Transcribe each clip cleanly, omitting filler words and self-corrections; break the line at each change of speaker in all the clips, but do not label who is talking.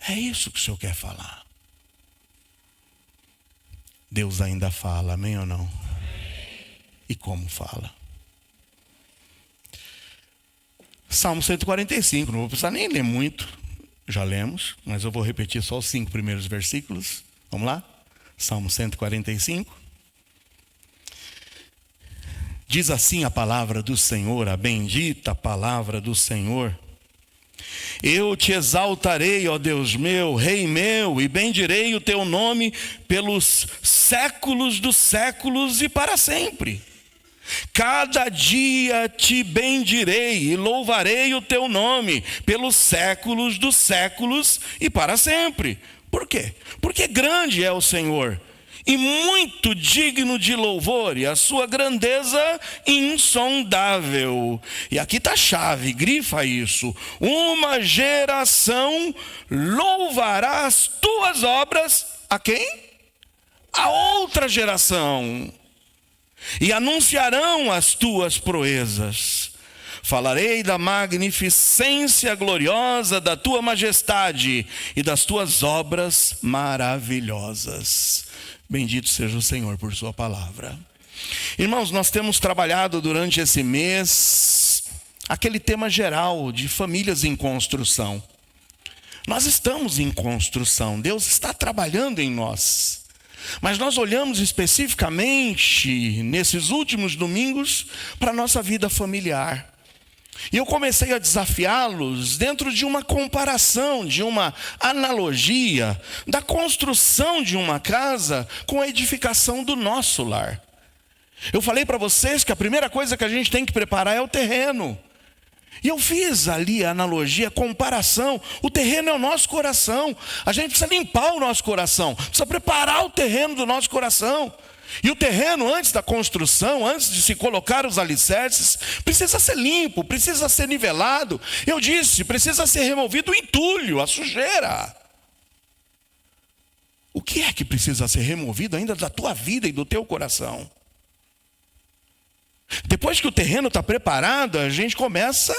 É isso que o Senhor quer falar. Deus ainda fala, amém ou não? E como fala? Salmo 145, não vou precisar nem ler muito, já lemos, mas eu vou repetir só os 5 primeiros versículos. Vamos lá? Salmo 145. Diz assim a palavra do Senhor, a bendita palavra do Senhor. Eu te exaltarei, ó Deus meu, Rei meu, e bendirei o teu nome pelos séculos dos séculos e para sempre. Cada dia te bendirei e louvarei o teu nome pelos séculos dos séculos e para sempre. Por quê? Porque grande é o Senhor e muito digno de louvor, e a sua grandeza insondável. E aqui está a chave, grifa isso. Uma geração louvará as tuas obras a quem? A outra geração. E anunciarão as tuas proezas. Falarei da magnificência gloriosa da tua majestade e das tuas obras maravilhosas. Bendito seja o Senhor por sua palavra. Irmãos, nós temos trabalhado durante esse mês aquele tema geral de famílias em construção. Nós estamos em construção, Deus está trabalhando em nós. Mas nós olhamos especificamente, nesses últimos domingos, para a nossa vida familiar. E eu comecei a desafiá-los dentro de uma comparação, de uma analogia da construção de uma casa com a edificação do nosso lar. Eu falei para vocês que a primeira coisa que a gente tem que preparar é o terreno. E eu fiz ali a analogia, a comparação. O terreno é o nosso coração. A gente precisa limpar o nosso coração, precisa preparar o terreno do nosso coração. E o terreno, antes da construção, antes de se colocar os alicerces, precisa ser limpo, precisa ser nivelado. Eu disse, precisa ser removido o entulho, a sujeira. O que é que precisa ser removido ainda da tua vida e do teu coração? Depois que o terreno está preparado, a gente começa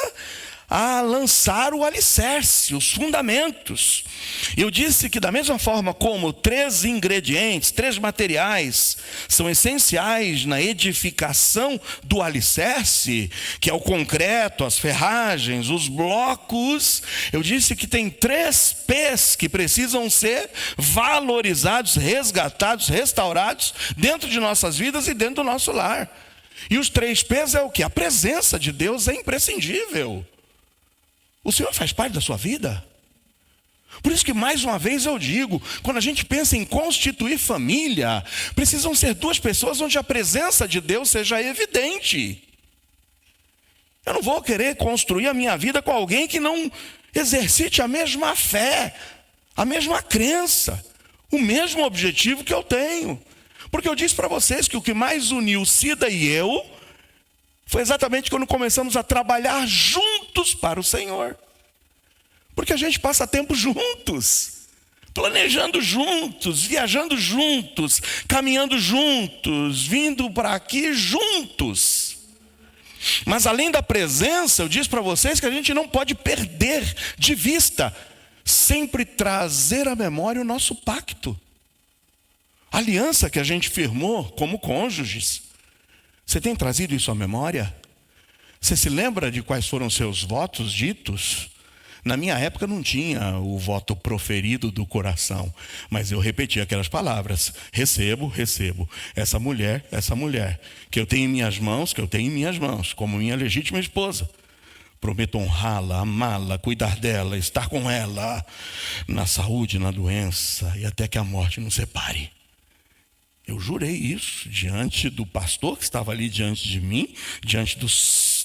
a lançar o alicerce, os fundamentos. Eu disse que da mesma forma como 3 ingredientes, 3 materiais são essenciais na edificação do alicerce, que é o concreto, as ferragens, os blocos, eu disse que tem 3 P's que precisam ser valorizados, resgatados, restaurados dentro de nossas vidas e dentro do nosso lar. E os 3 P's é o que? A presença de Deus é imprescindível. O Senhor faz parte da sua vida. Por isso que mais uma vez eu digo, quando a gente pensa em constituir família, precisam ser 2 pessoas onde a presença de Deus seja evidente. Eu não vou querer construir a minha vida com alguém que não exercite a mesma fé, a mesma crença, o mesmo objetivo que eu tenho. Porque eu disse para vocês que o que mais uniu Cida e eu foi exatamente quando começamos a trabalhar juntos para o Senhor. Porque a gente passa tempo juntos, planejando juntos, viajando juntos, caminhando juntos, vindo para aqui juntos. Mas além da presença, eu disse para vocês que a gente não pode perder de vista, sempre trazer à memória o nosso pacto. A aliança que a gente firmou como cônjuges. Você tem trazido isso à memória? Você se lembra de quais foram seus votos ditos? Na minha época não tinha o voto proferido do coração, mas eu repetia aquelas palavras: recebo, recebo. Essa mulher, que eu tenho em minhas mãos, como minha legítima esposa. Prometo honrá-la, amá-la, cuidar dela, estar com ela, na saúde, na doença e até que a morte nos separe. Eu jurei isso diante do pastor que estava ali diante de mim, diante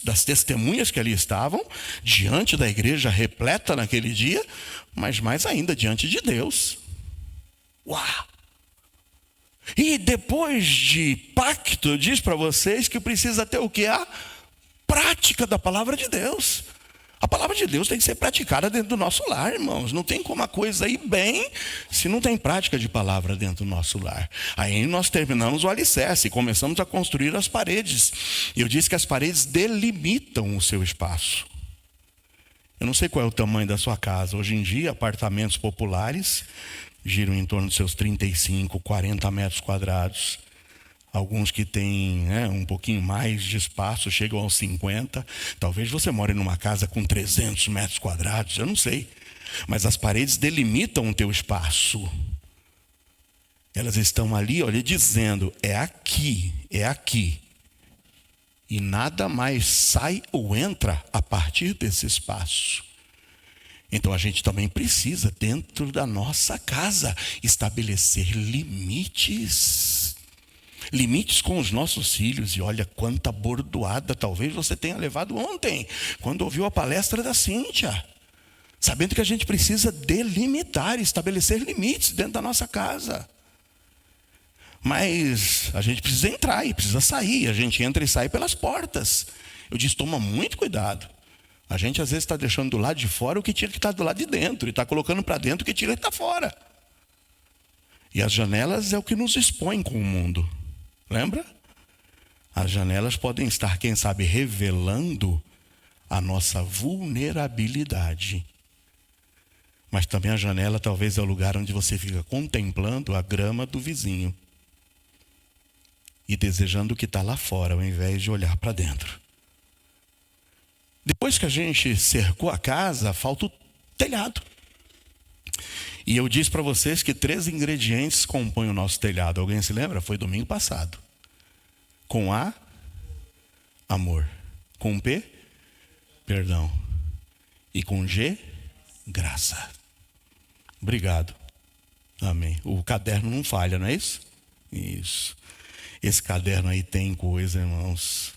das testemunhas que ali estavam, diante da igreja repleta naquele dia, mas mais ainda diante de Deus. Uau! E depois de pacto, eu disse para vocês que precisa ter o quê? A prática da palavra de Deus. A palavra de Deus tem que ser praticada dentro do nosso lar, irmãos. Não tem como a coisa ir bem se não tem prática de palavra dentro do nosso lar. Aí nós terminamos o alicerce e começamos a construir as paredes. E eu disse que as paredes delimitam o seu espaço. Eu não sei qual é o tamanho da sua casa. Hoje em dia, apartamentos populares giram em torno dos seus 35, 40 metros quadrados. Alguns que têm um pouquinho mais de espaço, chegam aos 50. Talvez você more numa casa com 300 metros quadrados, eu não sei. Mas as paredes delimitam o teu espaço. Elas estão ali, olha, dizendo, é aqui, é aqui. E nada mais sai ou entra a partir desse espaço. Então a gente também precisa, dentro da nossa casa, estabelecer limites. Limites com os nossos filhos. E olha quanta bordoada talvez você tenha levado ontem, quando ouviu a palestra da Cíntia. Sabendo que a gente precisa delimitar, estabelecer limites dentro da nossa casa. Mas a gente precisa entrar e precisa sair. A gente entra e sai pelas portas. Eu disse, toma muito cuidado. A gente às vezes está deixando do lado de fora o que tinha que estar do lado de dentro. E está colocando para dentro o que tinha que estar fora. E as janelas é o que nos expõe com o mundo. Lembra? As janelas podem estar, quem sabe, revelando a nossa vulnerabilidade. Mas também a janela talvez é o lugar onde você fica contemplando a grama do vizinho. E desejando o que está lá fora, ao invés de olhar para dentro. Depois que a gente cercou a casa, falta o telhado. E eu disse para vocês que 3 ingredientes compõem o nosso telhado. Alguém se lembra? Foi domingo passado. Com A, amor. Com P, perdão. E com G, graça. Obrigado. Amém. O caderno não falha, não é isso? Isso. Esse caderno aí tem coisa, irmãos.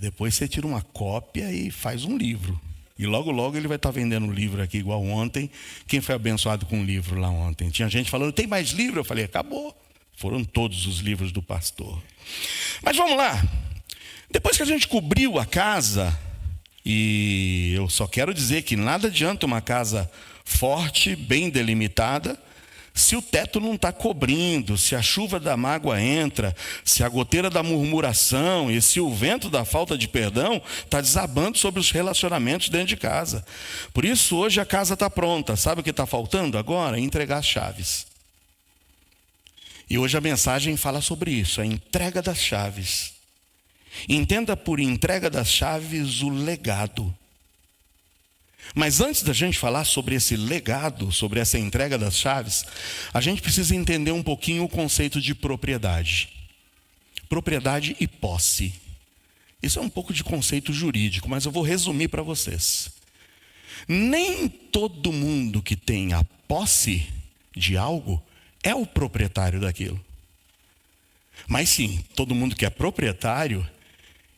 Depois você tira uma cópia e faz um livro. E logo, logo ele vai estar vendendo um livro aqui, igual ontem. Quem foi abençoado com um livro lá ontem? Tinha gente falando, tem mais livro? Eu falei, acabou. Foram todos os livros do pastor. Mas vamos lá. Depois que a gente cobriu a casa, e eu só quero dizer que nada adianta uma casa forte, bem delimitada, se o teto não está cobrindo, se a chuva da mágoa entra, se a goteira da murmuração e se o vento da falta de perdão está desabando sobre os relacionamentos dentro de casa. Por isso hoje a casa está pronta. Sabe o que está faltando agora? Entregar as chaves. E hoje a mensagem fala sobre isso, a entrega das chaves. Entenda por entrega das chaves o legado. Mas antes da gente falar sobre esse legado, sobre essa entrega das chaves, a gente precisa entender um pouquinho o conceito de propriedade. Propriedade e posse. Isso é um pouco de conceito jurídico, mas eu vou resumir para vocês. Nem todo mundo que tem a posse de algo é o proprietário daquilo. Mas sim, todo mundo que é proprietário,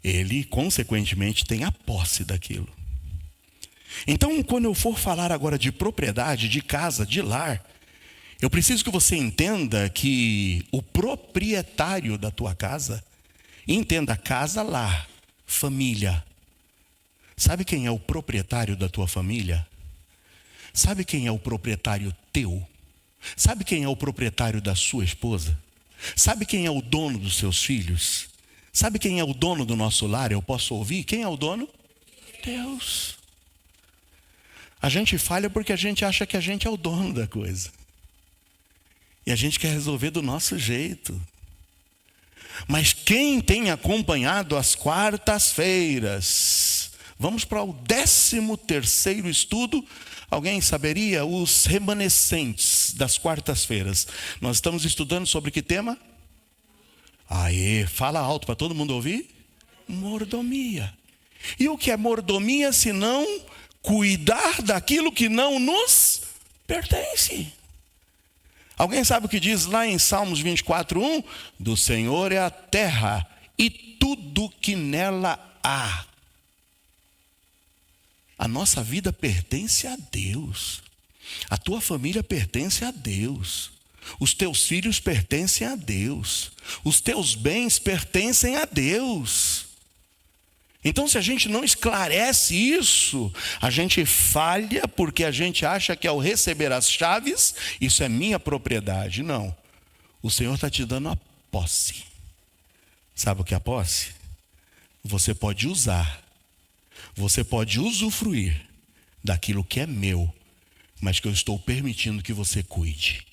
ele consequentemente tem a posse daquilo. Então, quando eu for falar agora de propriedade, de casa, de lar, eu preciso que você entenda que o proprietário da tua casa, entenda casa, lar, família. Sabe quem é o proprietário da tua família? Sabe quem é o proprietário teu? Sabe quem é o proprietário da sua esposa? Sabe quem é o dono dos seus filhos? Sabe quem é o dono do nosso lar? Eu posso ouvir? Quem é o dono? Deus. A gente falha porque a gente acha que a gente é o dono da coisa. E a gente quer resolver do nosso jeito. Mas quem tem acompanhado as quartas-feiras? Vamos para o 13º estudo. Alguém saberia? Os remanescentes das quartas-feiras. Nós estamos estudando sobre que tema? Aê, fala alto para todo mundo ouvir. Mordomia. E o que é mordomia se não cuidar daquilo que não nos pertence? Alguém sabe o que diz lá em Salmos 24:1? Do Senhor é a terra e tudo que nela há. A nossa vida pertence a Deus. A tua família pertence a Deus. Os teus filhos pertencem a Deus. Os teus bens pertencem a Deus. Então, se a gente não esclarece isso, a gente falha porque a gente acha que ao receber as chaves, isso é minha propriedade. Não. O Senhor está te dando a posse. Sabe o que é a posse? Você pode usar. Você pode usufruir daquilo que é meu, mas que eu estou permitindo que você cuide.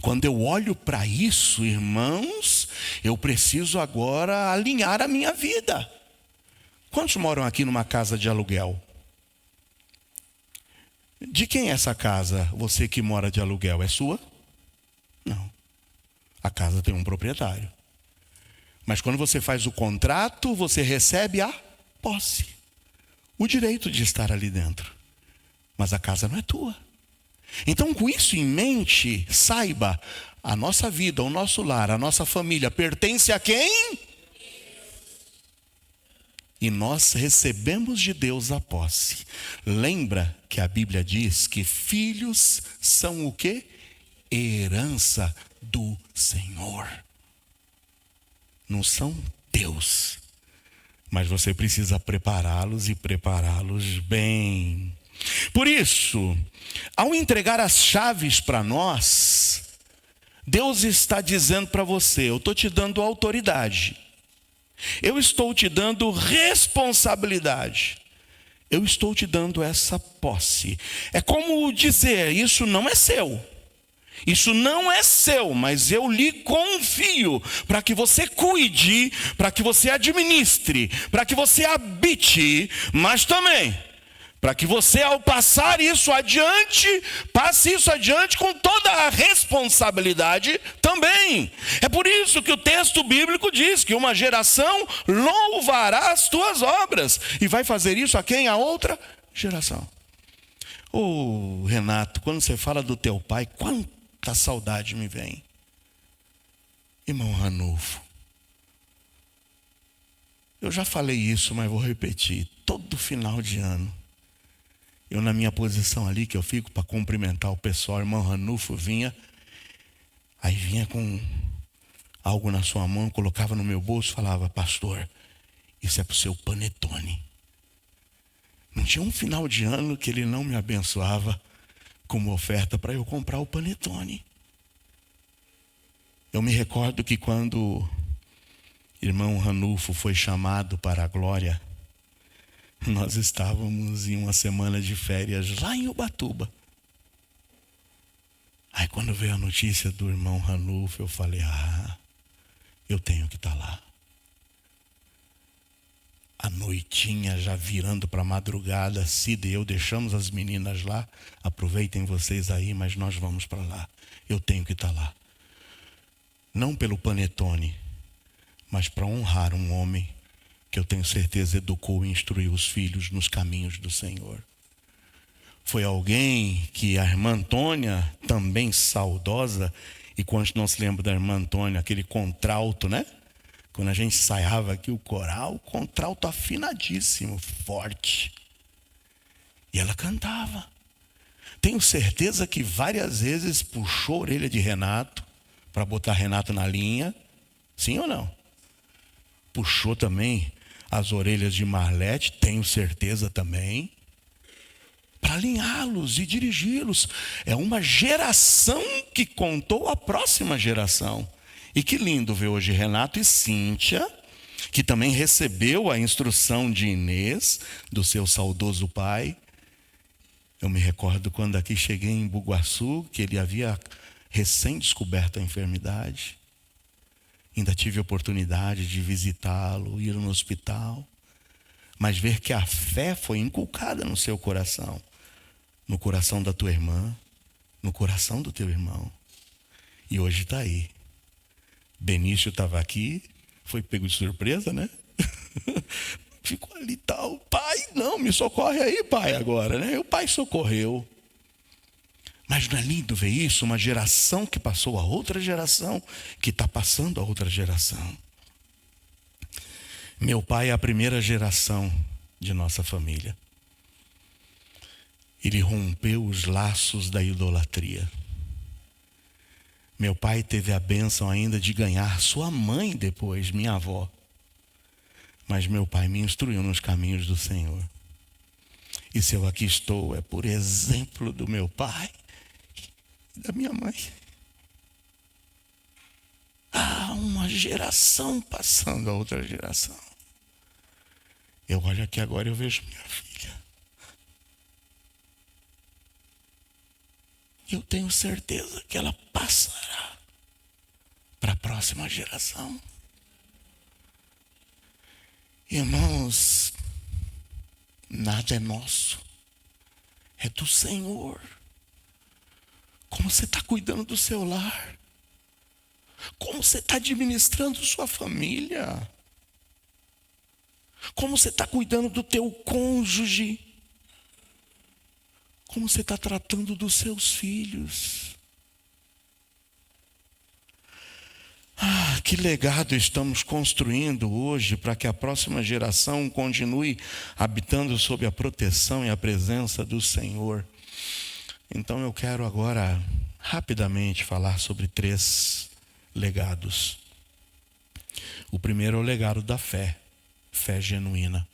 Quando eu olho para isso, irmãos, eu preciso agora alinhar a minha vida. Quantos moram aqui numa casa de aluguel? De quem é essa casa? Você que mora de aluguel, é sua? Não. A casa tem um proprietário. Mas quando você faz o contrato, você recebe a posse, o direito de estar ali dentro. Mas a casa não é tua. Então, com isso em mente, saiba, a nossa vida, o nosso lar, a nossa família pertence a quem? E nós recebemos de Deus a posse. Lembra que a Bíblia diz que filhos são o quê? Herança do Senhor. Não são teus. Mas você precisa prepará-los e prepará-los bem. Por isso, ao entregar as chaves para nós, Deus está dizendo para você: eu estou te dando autoridade, eu estou te dando responsabilidade, eu estou te dando essa posse. É como dizer: isso não é seu, isso não é seu, mas eu lhe confio para que você cuide, para que você administre, para que você habite, mas também para que você, ao passar isso adiante, passe isso adiante com toda a responsabilidade também. É por isso que o texto bíblico diz que uma geração louvará as tuas obras. E vai fazer isso a quem? A outra geração. Ô Renato, quando você fala do teu pai, quanta saudade me vem. Irmão Ranulfo, eu já falei isso, mas vou repetir. Todo final de ano, eu na minha posição ali, que eu fico para cumprimentar o pessoal, o irmão Ranulfo vinha com algo na sua mão, colocava no meu bolso e falava: pastor, isso é para o seu panetone. Não tinha um final de ano que ele não me abençoava como oferta para eu comprar o panetone. Eu me recordo que quando o irmão Ranulfo foi chamado para a glória, nós estávamos em uma semana de férias lá em Ubatuba. Aí quando veio a notícia do irmão Ranulfo, eu falei: eu tenho que estar lá. A noitinha já virando para a madrugada, Cida e eu deixamos as meninas lá. Aproveitem vocês aí, mas nós vamos para lá. Eu tenho que estar lá. Não pelo panetone, mas para honrar um homem que eu tenho certeza educou e instruiu os filhos nos caminhos do Senhor. Foi alguém que a irmã Antônia, também saudosa, e quando não se lembra da irmã Antônia, aquele contralto, né? Quando a gente ensaiava aqui o coral, contralto afinadíssimo, forte. E ela cantava. Tenho certeza que várias vezes puxou a orelha de Renato, para botar Renato na linha. Sim ou não? Puxou também as orelhas de Marlete, tenho certeza também, para alinhá-los e dirigi-los. É uma geração que contou a próxima geração. E que lindo ver hoje Renato e Cíntia, que também recebeu a instrução de Inês, do seu saudoso pai. Eu me recordo quando aqui cheguei em Bugaçu, que ele havia recém-descoberto a enfermidade. Ainda tive a oportunidade de visitá-lo, ir no hospital. Mas ver que a fé foi inculcada no seu coração. No coração da tua irmã, no coração do teu irmão. E hoje está aí. Benício estava aqui, foi pego de surpresa, né? Ficou ali e tal. Pai, não, me socorre aí, pai, agora, né? E o pai socorreu. Mas não é lindo ver isso? Uma geração que passou a outra geração, que está passando a outra geração. Meu pai é a primeira geração de nossa família. Ele rompeu os laços da idolatria. Meu pai teve a bênção ainda de ganhar sua mãe depois, minha avó. Mas meu pai me instruiu nos caminhos do Senhor. E se eu aqui estou, é por exemplo do meu pai e da minha mãe. Uma geração passando a outra geração. Eu olho aqui agora e eu vejo minha filha. Eu tenho certeza que ela passará para a próxima geração. Irmãos, nada é nosso, é do Senhor. Como você está cuidando do seu lar? Como você está administrando sua família? Como você está cuidando do teu cônjuge? Como você está tratando dos seus filhos? Que legado estamos construindo hoje para que a próxima geração continue habitando sob a proteção e a presença do Senhor. Então eu quero agora rapidamente falar sobre 3 legados. O primeiro é o legado da fé, fé genuína.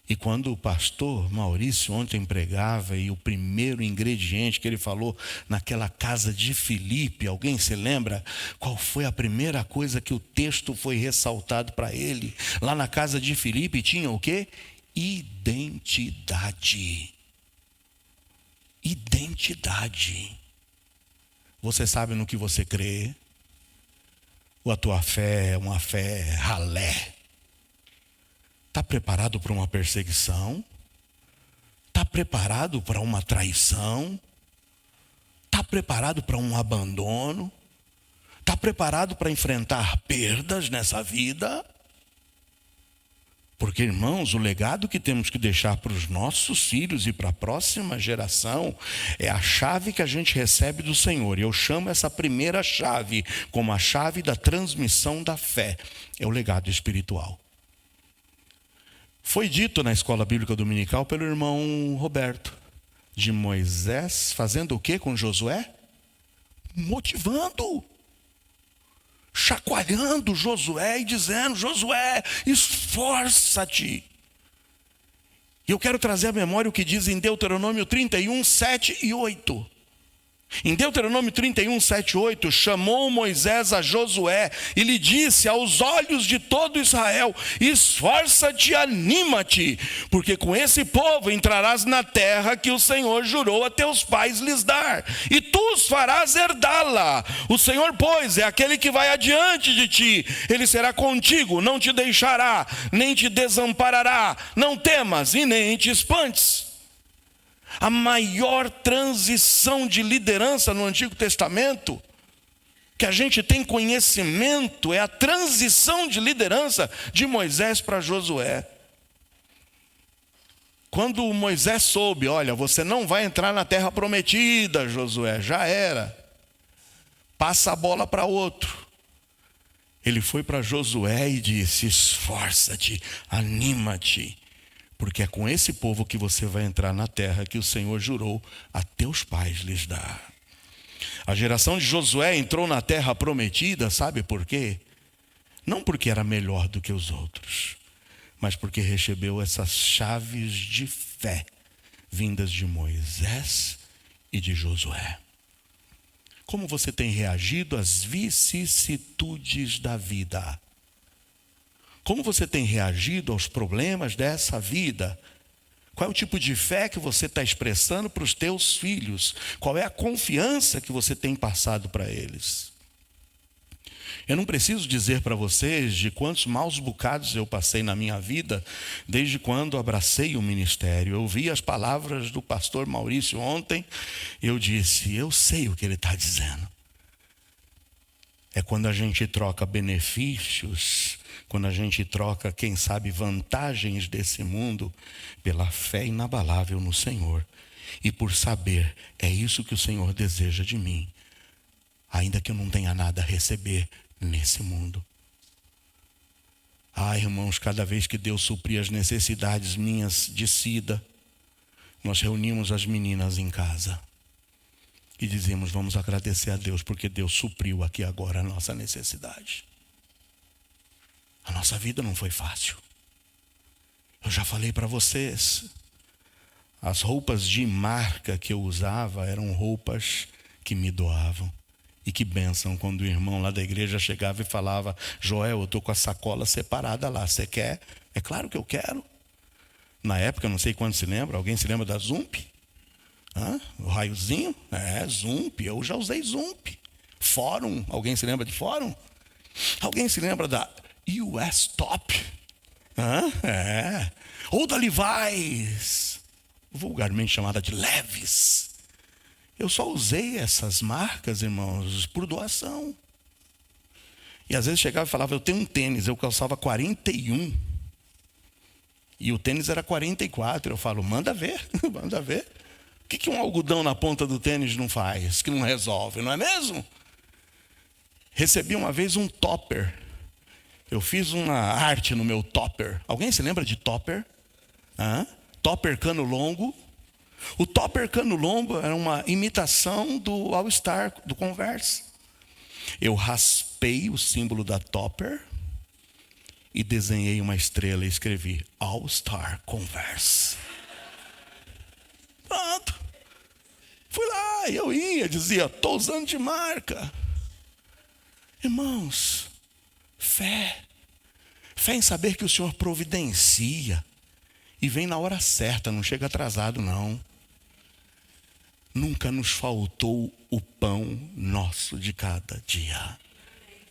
E quando o pastor Maurício ontem pregava, e o primeiro ingrediente que ele falou naquela casa de Filipe, alguém se lembra qual foi a primeira coisa que o texto foi ressaltado para ele? Lá na casa de Filipe tinha o quê? Identidade. Identidade. Você sabe no que você crê? Ou a tua fé é uma fé ralé? Está preparado para uma perseguição? Está preparado para uma traição? Está preparado para um abandono? Está preparado para enfrentar perdas nessa vida? Porque, irmãos, o legado que temos que deixar para os nossos filhos e para a próxima geração é a chave que a gente recebe do Senhor. E eu chamo essa primeira chave como a chave da transmissão da fé. É o legado espiritual. Foi dito na escola bíblica dominical pelo irmão Roberto, de Moisés fazendo o que com Josué? Motivando, chacoalhando Josué e dizendo: Josué, esforça-te. E eu quero trazer à memória o que diz em Deuteronômio 31, 7 e 8. Em Deuteronômio 31, 7 e 8, chamou Moisés a Josué e lhe disse aos olhos de todo Israel: esforça-te, anima-te, porque com esse povo entrarás na terra que o Senhor jurou a teus pais lhes dar, e tu os farás herdá-la. O Senhor, pois, é aquele que vai adiante de ti, ele será contigo, não te deixará, nem te desamparará, não temas e nem te espantes. A maior transição de liderança no Antigo Testamento que a gente tem conhecimento é a transição de liderança de Moisés para Josué. Quando Moisés soube: olha, você não vai entrar na terra prometida, Josué, já era, passa a bola para outro. Ele foi para Josué e disse: esforça-te, anima-te, porque é com esse povo que você vai entrar na terra que o Senhor jurou a teus pais lhes dar. A geração de Josué entrou na terra prometida, sabe por quê? Não porque era melhor do que os outros, mas porque recebeu essas chaves de fé vindas de Moisés e de Josué. Como você tem reagido às vicissitudes da vida? Como você tem reagido aos problemas dessa vida? Qual é o tipo de fé que você está expressando para os teus filhos? Qual é a confiança que você tem passado para eles? Eu não preciso dizer para vocês de quantos maus bocados eu passei na minha vida desde quando abracei o ministério. Eu ouvi as palavras do pastor Maurício ontem, eu disse: eu sei o que ele está dizendo. É quando a gente troca benefícios, quando a gente troca, quem sabe, vantagens desse mundo pela fé inabalável no Senhor. E por saber, é isso que o Senhor deseja de mim, ainda que eu não tenha nada a receber nesse mundo. Irmãos, cada vez que Deus supria as necessidades minhas de Cida, nós reunimos as meninas em casa e dizemos: vamos agradecer a Deus, porque Deus supriu aqui agora a nossa necessidade. A nossa vida não foi fácil. Eu já falei para vocês, as roupas de marca que eu usava eram roupas que me doavam. E que bênção quando o irmão lá da igreja chegava e falava: Joel, eu estou com a sacola separada lá, você quer? É claro que eu quero. Na época, eu não sei quando se lembra, alguém se lembra da Zump? O raiozinho? Zump, eu já usei Zump. Fórum, alguém se lembra de Fórum? Alguém se lembra da US Top? Ou da Levi's, vulgarmente chamada de Levi's. Eu só usei essas marcas, irmãos, por doação. E às vezes chegava e falava, eu tenho um tênis, eu calçava 41. E o tênis era 44. Eu falo, manda ver, manda ver. O que um algodão na ponta do tênis não faz, que não resolve, não é mesmo? Recebi uma vez um topper. Eu fiz uma arte no meu topper. Alguém se lembra de topper? Topper cano longo. O topper cano longo era uma imitação do All Star, do Converse. Eu raspei o símbolo da topper e desenhei uma estrela e escrevi All Star Converse. Pronto. Fui lá, eu dizia, estou usando de marca. Irmãos, fé em saber que o Senhor providencia e vem na hora certa, não chega atrasado não. Nunca nos faltou o pão nosso de cada dia.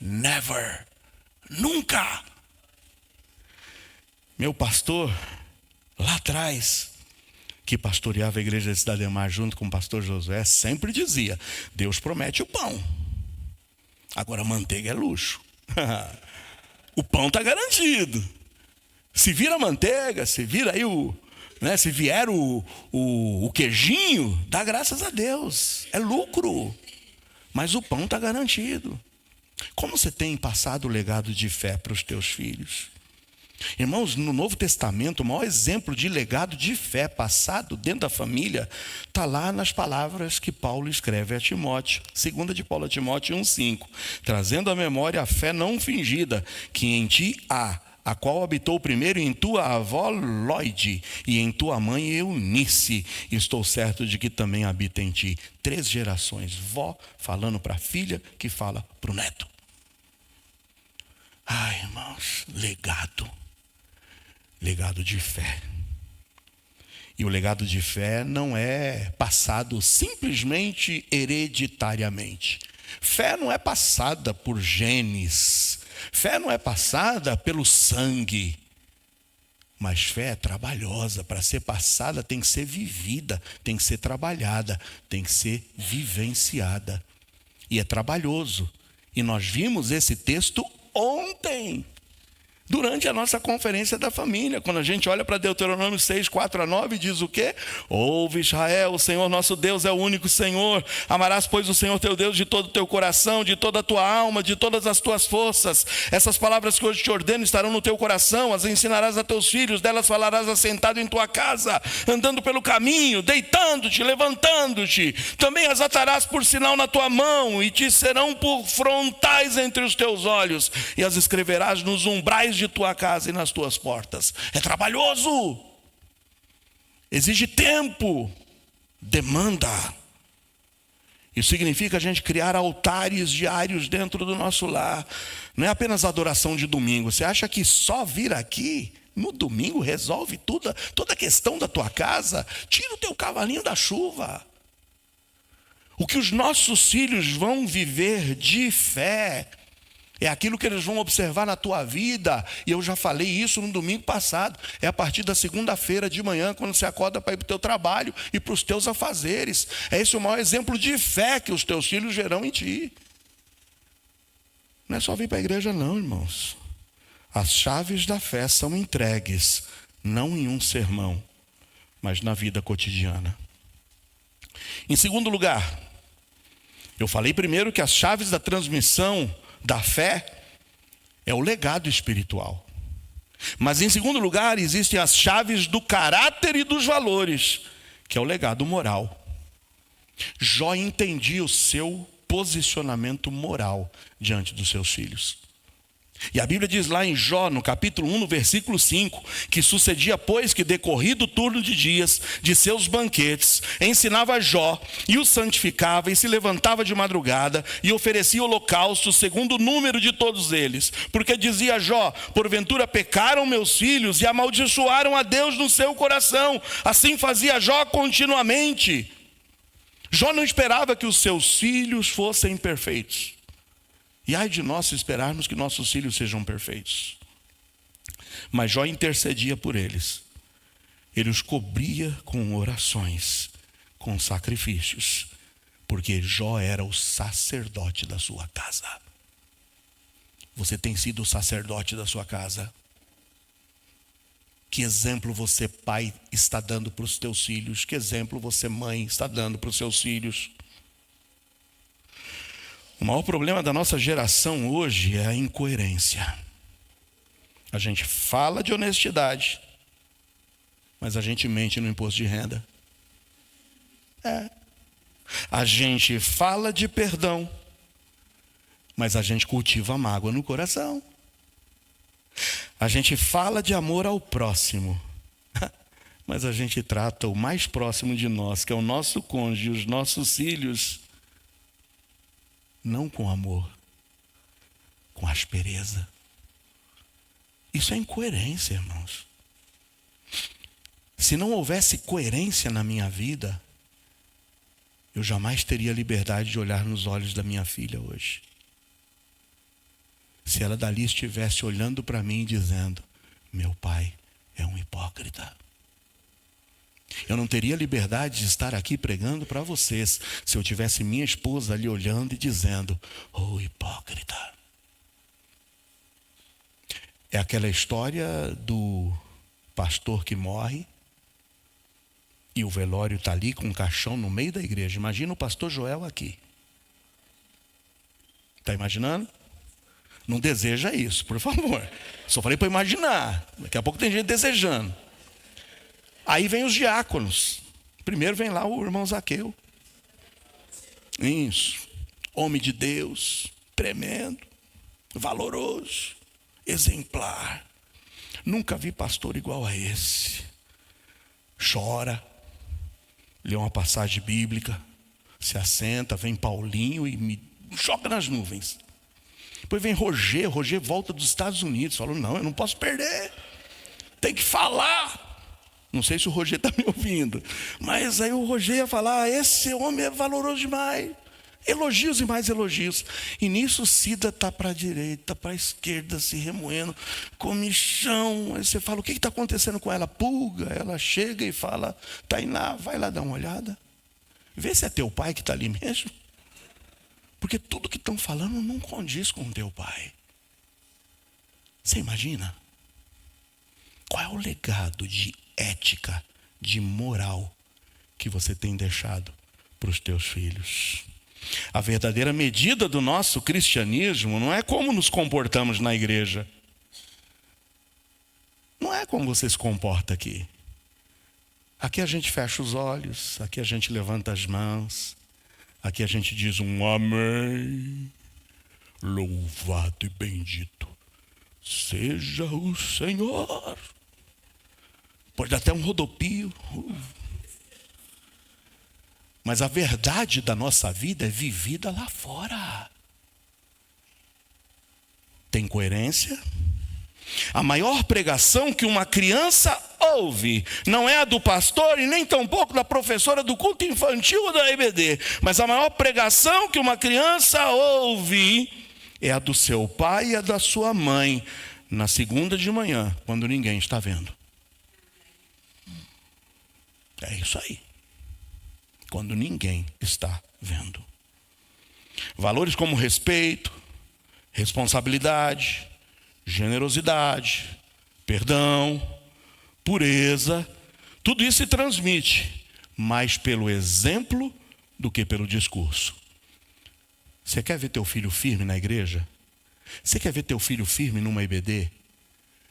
Never, nunca. Meu pastor, lá atrás, que pastoreava a igreja de Cidade Ademar junto com o pastor Josué, sempre dizia, Deus promete o pão. Agora a manteiga é luxo. O pão está garantido. Se vira a manteiga, se vira aí se vier o queijinho, dá graças a Deus. É lucro. Mas o pão está garantido. Como você tem passado o legado de fé para os teus filhos? Irmãos, no Novo Testamento, o maior exemplo de legado de fé passado dentro da família está lá nas palavras que Paulo escreve a Timóteo. 2 de Paulo a Timóteo 1,5. Trazendo à memória a fé não fingida, que em ti há, a qual habitou primeiro em tua avó Lóide e em tua mãe Eunice. Estou certo de que também habita em ti. 3 gerações, vó falando para a filha que fala para o neto. Ai, irmãos, legado de fé. E o legado de fé não é passado simplesmente hereditariamente. Fé não é passada por genes. Fé não é passada pelo sangue. Mas fé é trabalhosa. Para ser passada tem que ser vivida, tem que ser trabalhada, tem que ser vivenciada. E é trabalhoso. E nós vimos esse texto ontem, durante a nossa conferência da família, quando a gente olha para Deuteronômio 6, 4-9, diz o quê? Ouve Israel, o Senhor nosso Deus é o único Senhor. Amarás, pois, o Senhor teu Deus de todo o teu coração, de toda a tua alma, de todas as tuas forças. Essas palavras que hoje te ordeno estarão no teu coração, as ensinarás a teus filhos, delas falarás assentado em tua casa, andando pelo caminho, deitando-te, levantando-te. Também as atarás por sinal na tua mão e te serão por frontais entre os teus olhos, e as escreverás nos umbrais de tua casa e nas tuas portas. É trabalhoso, exige tempo, demanda. Isso significa a gente criar altares diários dentro do nosso lar. Não é apenas adoração de domingo. Você acha que só vir aqui no domingo resolve toda a questão da tua casa? Tira o teu cavalinho da chuva. O que os nossos filhos vão viver de fé é aquilo que eles vão observar na tua vida. E eu já falei isso no domingo passado. É a partir da segunda-feira de manhã, quando você acorda para ir para o teu trabalho e para os teus afazeres. É esse o maior exemplo de fé que os teus filhos gerão em ti. Não é só vir para a igreja não, irmãos. As chaves da fé são entregues, não em um sermão, mas na vida cotidiana. Em segundo lugar, eu falei primeiro que as chaves da transmissão da fé é o legado espiritual. Mas em segundo lugar, existem as chaves do caráter e dos valores, que é o legado moral. Jó entendia o seu posicionamento moral diante dos seus filhos. E a Bíblia diz lá em Jó, no capítulo 1, no versículo 5, que sucedia, pois, que decorrido o turno de dias de seus banquetes, ensinava Jó e o santificava e se levantava de madrugada e oferecia holocausto segundo o número de todos eles. Porque dizia Jó: porventura pecaram meus filhos e amaldiçoaram a Deus no seu coração. Assim fazia Jó continuamente. Jó não esperava que os seus filhos fossem perfeitos. E ai de nós se esperarmos que nossos filhos sejam perfeitos. Mas Jó intercedia por eles. Ele os cobria com orações, com sacrifícios, porque Jó era o sacerdote da sua casa. Você tem sido o sacerdote da sua casa? Que exemplo você, pai, está dando para os teus filhos? Que exemplo você, mãe, está dando para os seus filhos? O maior problema da nossa geração hoje é a incoerência. A gente fala de honestidade, mas a gente mente no imposto de renda. A gente fala de perdão, mas a gente cultiva mágoa no coração. A gente fala de amor ao próximo, mas a gente trata o mais próximo de nós, que é o nosso cônjuge, os nossos filhos, não com amor, com aspereza. Isso é incoerência, irmãos. Se não houvesse coerência na minha vida, eu jamais teria liberdade de olhar nos olhos da minha filha hoje. Se ela dali estivesse olhando para mim e dizendo: meu pai é um hipócrita. Eu não teria liberdade de estar aqui pregando para vocês se eu tivesse minha esposa ali olhando e dizendo: oh, hipócrita. É aquela história do pastor que morre e o velório está ali com um caixão no meio da igreja. Imagina o pastor Joel aqui. Está imaginando? Não deseja isso, por favor. Só falei para imaginar. Daqui a pouco tem gente desejando. Aí vem os diáconos. Primeiro vem lá o irmão Zaqueu. Isso. Homem de Deus. Tremendo. Valoroso. Exemplar. Nunca vi pastor igual a esse. Chora. Lê uma passagem bíblica. Se assenta. Vem Paulinho e me joga nas nuvens. Depois vem Roger. Roger volta dos Estados Unidos. Falou: não, eu não posso perder. Tem que falar. Não sei se o Roger está me ouvindo, mas aí o Roger ia falar: esse homem é valoroso demais. Elogios e mais elogios. E nisso o Cida está para a direita, para a esquerda, se remoendo, comichão. Aí você fala: o que está acontecendo com ela? Pulga. Ela chega e fala: Tainá, vai lá dar uma olhada. Vê se é teu pai que está ali mesmo. Porque tudo que estão falando não condiz com teu pai. Você imagina? Qual é o legado de ética, de moral que você tem deixado para os teus filhos? A verdadeira medida do nosso cristianismo não é como nos comportamos na igreja. Não é como você se comporta aqui. Aqui a gente fecha os olhos, aqui a gente levanta as mãos, aqui a gente diz um amém. Louvado e bendito seja o Senhor. Pode dar até um rodopio. Mas a verdade da nossa vida é vivida lá fora. Tem coerência? A maior pregação que uma criança ouve não é a do pastor e nem tampouco da professora do culto infantil ou da EBD. Mas a maior pregação que uma criança ouve é a do seu pai e a da sua mãe, na segunda de manhã, quando ninguém está vendo. É isso aí. Quando ninguém está vendo. Valores como respeito, responsabilidade, generosidade, perdão, pureza, tudo isso se transmite mais pelo exemplo do que pelo discurso. Você quer ver teu filho firme na igreja? Você quer ver teu filho firme numa EBD?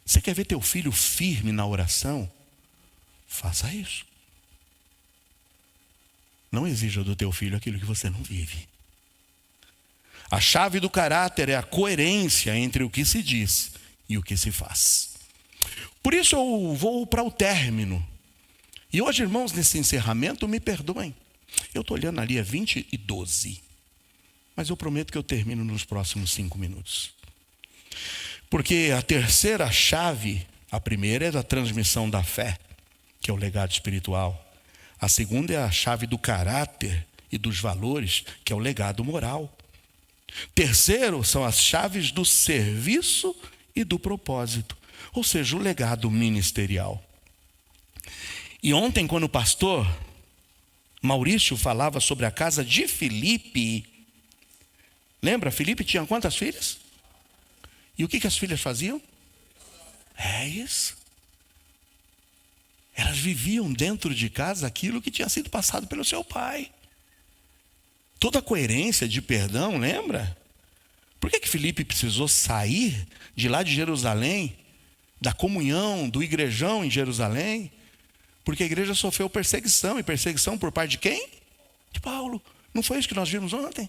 Você quer ver teu filho firme na oração? Faça isso. Não exija do teu filho aquilo que você não vive. A chave do caráter é a coerência entre o que se diz e o que se faz. Por isso eu vou para o término. E hoje, irmãos, nesse encerramento, me perdoem. Eu estou olhando ali, é 20:12. Mas eu prometo que eu termino nos próximos 5 minutos. Porque a terceira chave, a primeira é da transmissão da fé, que é o legado espiritual. A segunda é a chave do caráter e dos valores, que é o legado moral. Terceiro são as chaves do serviço e do propósito, ou seja, o legado ministerial. E ontem, quando o pastor Maurício falava sobre a casa de Filipe, lembra? Filipe tinha quantas filhas? E o que as filhas faziam? É isso. Elas viviam dentro de casa aquilo que tinha sido passado pelo seu pai. Toda a coerência de perdão, lembra? Por que Filipe precisou sair de lá de Jerusalém, da comunhão, do igrejão em Jerusalém? Porque a igreja sofreu perseguição. E perseguição por parte de quem? De Paulo. Não foi isso que nós vimos ontem?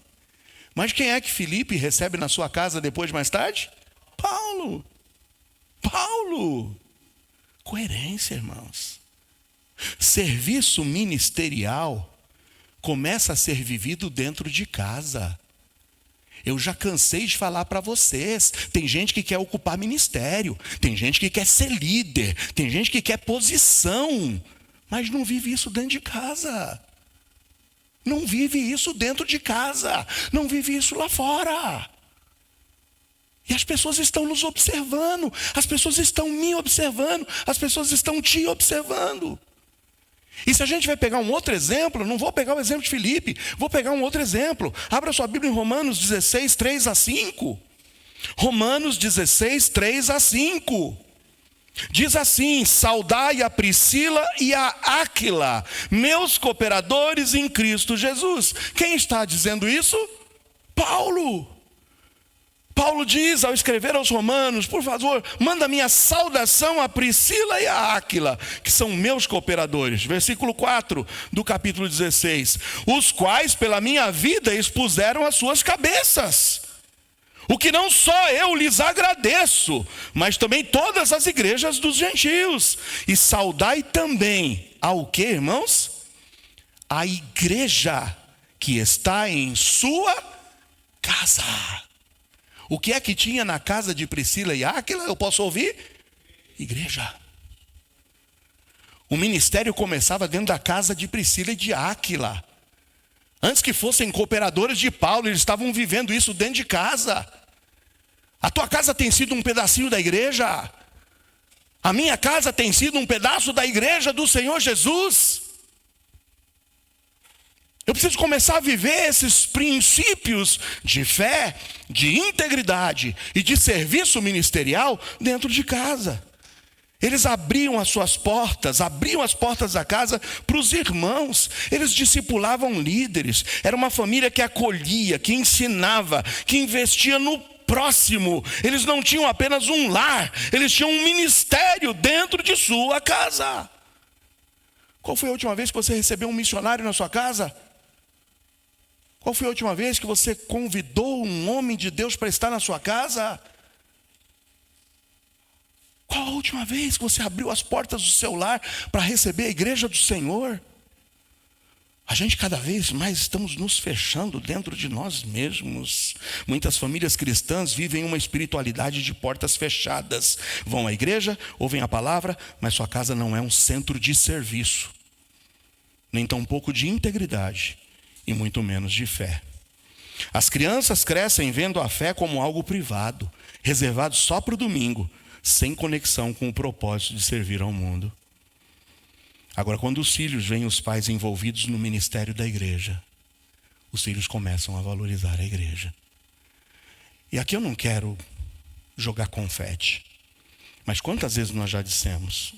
Mas quem é que Filipe recebe na sua casa depois, mais tarde? Paulo. Paulo. Coerência, irmãos. Serviço ministerial começa a ser vivido dentro de casa. Eu já cansei de falar para vocês. Tem gente que quer ocupar ministério. Tem gente que quer ser líder. Tem gente que quer posição. Mas não vive isso dentro de casa. Não vive isso dentro de casa. Não vive isso lá fora. E as pessoas estão nos observando. As pessoas estão me observando. As pessoas estão te observando. E se a gente vai pegar um outro exemplo, não vou pegar o exemplo de Filipe, vou pegar um outro exemplo. Abra sua Bíblia em Romanos 16, 3-5. Romanos 16, 3-5. Diz assim: saudai a Priscila e a Áquila, meus cooperadores em Cristo Jesus. Quem está dizendo isso? Paulo. Paulo diz ao escrever aos Romanos: por favor, manda minha saudação a Priscila e a Áquila, que são meus cooperadores. Versículo 4 do capítulo 16. Os quais pela minha vida expuseram as suas cabeças. O que não só eu lhes agradeço, mas também todas as igrejas dos gentios. E saudai também ao que, irmãos? A igreja que está em sua casa. O que é que tinha na casa de Priscila e Áquila? Eu posso ouvir? Igreja. O ministério começava dentro da casa de Priscila e de Áquila. Antes que fossem cooperadores de Paulo, eles estavam vivendo isso dentro de casa. A tua casa tem sido um pedacinho da igreja. A minha casa tem sido um pedaço da igreja do Senhor Jesus. Eu preciso começar a viver esses princípios de fé, de integridade e de serviço ministerial dentro de casa. Eles abriam as suas portas, abriam as portas da casa para os irmãos. Eles discipulavam líderes. Era uma família que acolhia, que ensinava, que investia no próximo. Eles não tinham apenas um lar, eles tinham um ministério dentro de sua casa. Qual foi a última vez que você recebeu um missionário na sua casa? Qual foi a última vez que você convidou um homem de Deus para estar na sua casa? Qual a última vez que você abriu as portas do seu lar para receber a igreja do Senhor? A gente cada vez mais estamos nos fechando dentro de nós mesmos. Muitas famílias cristãs vivem uma espiritualidade de portas fechadas. Vão à igreja, ouvem a palavra, mas sua casa não é um centro de serviço, nem tampouco de integridade, e muito menos de fé. As crianças crescem vendo a fé como algo privado, reservado só para o domingo, sem conexão com o propósito de servir ao mundo. Agora, quando os filhos veem os pais envolvidos no ministério da igreja, os filhos começam a valorizar a igreja. E aqui eu não quero jogar confete, mas quantas vezes nós já dissemos?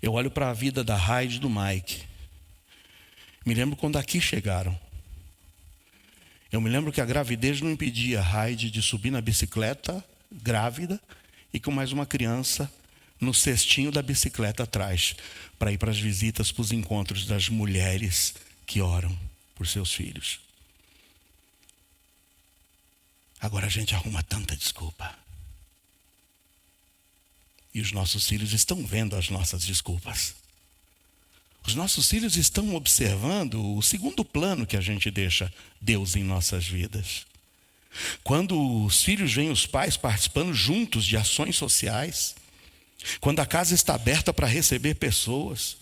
Eu olho para a vida da Raide e do Mike. Me lembro quando aqui chegaram. Eu me lembro que a gravidez não impedia a Raide de subir na bicicleta, grávida, e com mais uma criança no cestinho da bicicleta atrás, para ir para as visitas, para os encontros das mulheres que oram por seus filhos. Agora a gente arruma tanta desculpa. E os nossos filhos estão vendo as nossas desculpas. Os nossos filhos estão observando o segundo plano que a gente deixa Deus em nossas vidas. Quando os filhos veem os pais participando juntos de ações sociais, quando a casa está aberta para receber pessoas,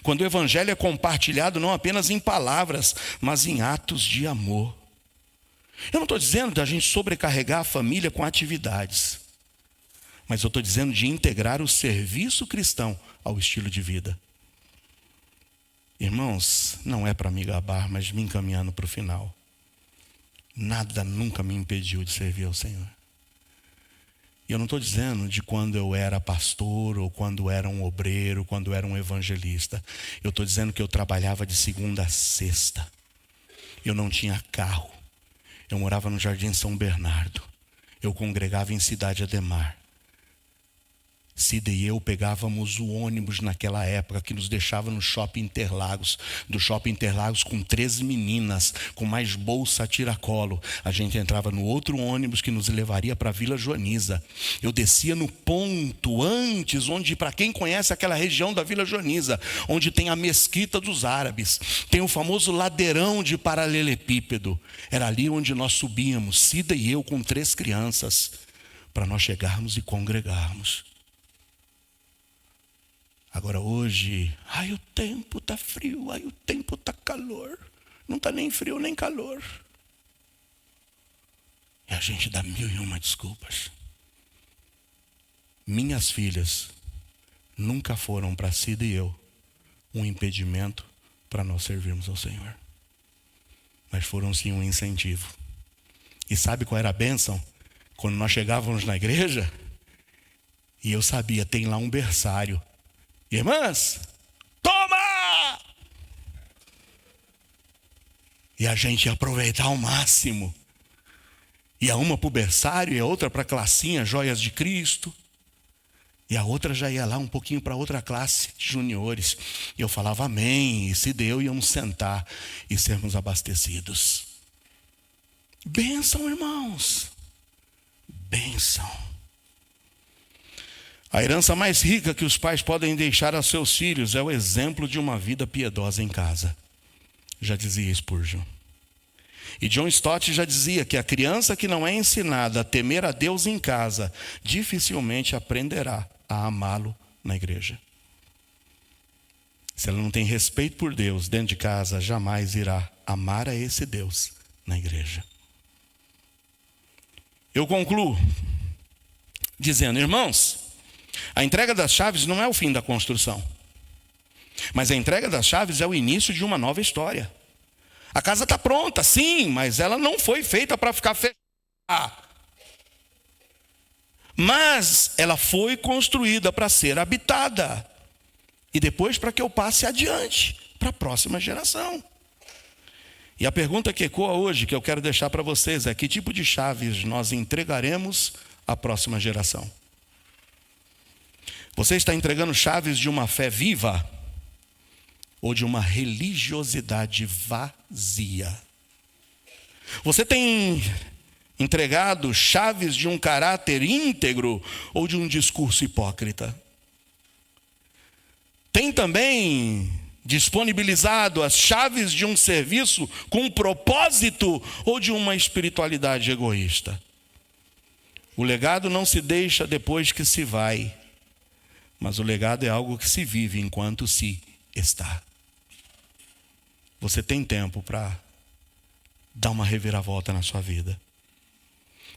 quando o evangelho é compartilhado não apenas em palavras, mas em atos de amor. Eu não estou dizendo da gente sobrecarregar a família com atividades, mas eu estou dizendo de integrar o serviço cristão ao estilo de vida. Irmãos, não é para me gabar, mas me encaminhando para o final. Nada nunca me impediu de servir ao Senhor. E eu não estou dizendo de quando eu era pastor, ou quando era um obreiro, quando era um evangelista. Eu estou dizendo que eu trabalhava de segunda a sexta. Eu não tinha carro. Eu morava no Jardim São Bernardo. Eu congregava em Cidade Ademar. Cida e eu pegávamos o ônibus naquela época que nos deixava no Shopping Interlagos. Do Shopping Interlagos com 13 meninas, com mais bolsa a tiracolo. A gente entrava no outro ônibus que nos levaria para a Vila Joaniza. Eu descia no ponto antes, onde, para quem conhece aquela região da Vila Joaniza, onde tem a Mesquita dos Árabes, tem o famoso ladeirão de paralelepípedo. Era ali onde nós subíamos, Cida e eu com 3 crianças, para nós chegarmos e congregarmos. Agora hoje, o tempo está frio, o tempo está calor. Não está nem frio nem calor. E a gente dá 1001 desculpas. Minhas filhas nunca foram para Cida e eu um impedimento para nós servirmos ao Senhor. Mas foram sim um incentivo. E sabe qual era a bênção? Quando nós chegávamos na igreja, e eu sabia, tem lá um berçário. Irmãs, toma! E a gente ia aproveitar ao máximo. Ia uma para o berçário, e a outra para a classinha, Joias de Cristo. E a outra já ia lá um pouquinho para outra classe de juniores. E eu falava amém, e se deu, íamos sentar e sermos abastecidos. Bênção, irmãos. Bênção. A herança mais rica que os pais podem deixar aos seus filhos é o exemplo de uma vida piedosa em casa. Já dizia Spurgeon. E John Stott já dizia que a criança que não é ensinada a temer a Deus em casa, dificilmente aprenderá a amá-lo na igreja. Se ela não tem respeito por Deus dentro de casa, jamais irá amar a esse Deus na igreja. Eu concluo dizendo, irmãos, a entrega das chaves não é o fim da construção, mas a entrega das chaves é o início de uma nova história. A casa está pronta, sim, mas ela não foi feita para ficar fechada. Mas ela foi construída para ser habitada. E depois para que eu passe adiante, para a próxima geração. E a pergunta que ecoa hoje, que eu quero deixar para vocês, é: que tipo de chaves nós entregaremos à próxima geração? Você está entregando chaves de uma fé viva ou de uma religiosidade vazia? Você tem entregado chaves de um caráter íntegro ou de um discurso hipócrita? Tem também disponibilizado as chaves de um serviço com propósito ou de uma espiritualidade egoísta? O legado não se deixa depois que se vai, mas o legado é algo que se vive enquanto se está. Você tem tempo para dar uma reviravolta na sua vida.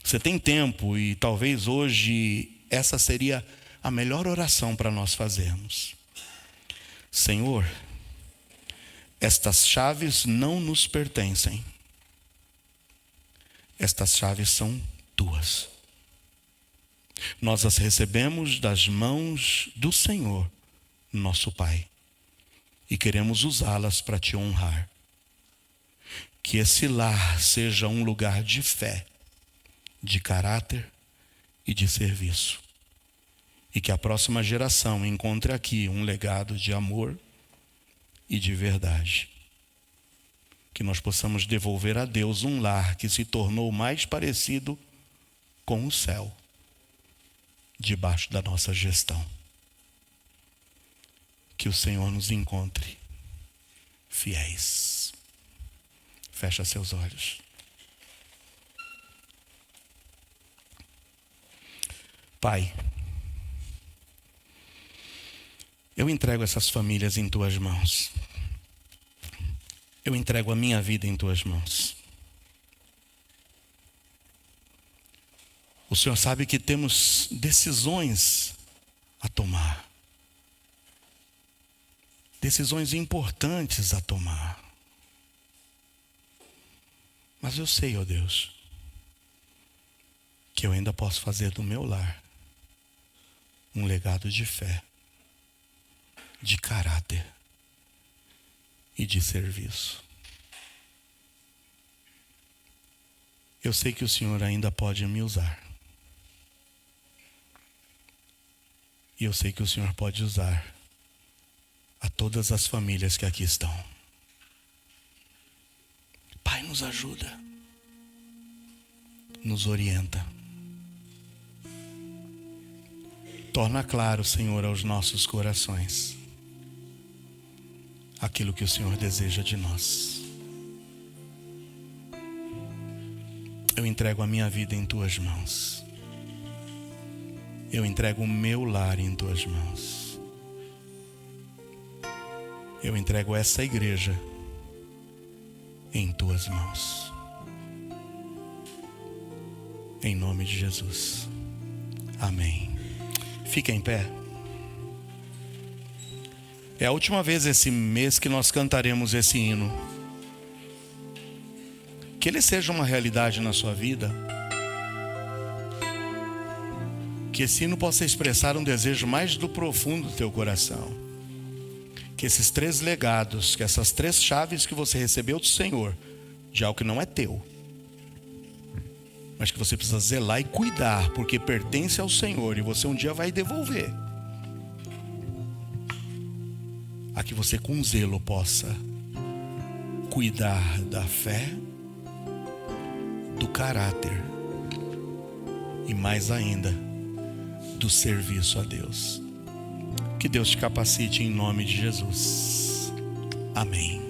Você tem tempo, e talvez hoje essa seria a melhor oração para nós fazermos. Senhor, estas chaves não nos pertencem. Estas chaves são tuas. Nós as recebemos das mãos do Senhor, nosso Pai, e queremos usá-las para te honrar. Que esse lar seja um lugar de fé, de caráter e de serviço. E que a próxima geração encontre aqui um legado de amor e de verdade. Que nós possamos devolver a Deus um lar que se tornou mais parecido com o céu debaixo da nossa gestão. Que o Senhor nos encontre fiéis. Fecha seus olhos. Pai, eu entrego essas famílias em tuas mãos. Eu entrego a minha vida em tuas mãos. O Senhor sabe que temos decisões a tomar. Decisões importantes a tomar. Mas eu sei, ó Deus, que eu ainda posso fazer do meu lar um legado de fé, de caráter e de serviço. Eu sei que o Senhor ainda pode me usar. E eu sei que o Senhor pode usar a todas as famílias que aqui estão. Pai, nos ajuda, nos orienta. Torna claro, Senhor, aos nossos corações aquilo que o Senhor deseja de nós. Eu entrego a minha vida em tuas mãos. Eu entrego o meu lar em tuas mãos. Eu entrego essa igreja em tuas mãos. Em nome de Jesus. Amém. Fica em pé. É a última vez esse mês que nós cantaremos esse hino. Que ele seja uma realidade na sua vida. Que esse hino possa expressar um desejo mais do profundo do teu coração. Que esses 3 legados, que essas 3 chaves que você recebeu do Senhor, de algo que não é teu, mas que você precisa zelar e cuidar, porque pertence ao Senhor e você um dia vai devolver. A que você com zelo possa cuidar da fé, do caráter e mais ainda do serviço a Deus. Que Deus te capacite em nome de Jesus. Amém.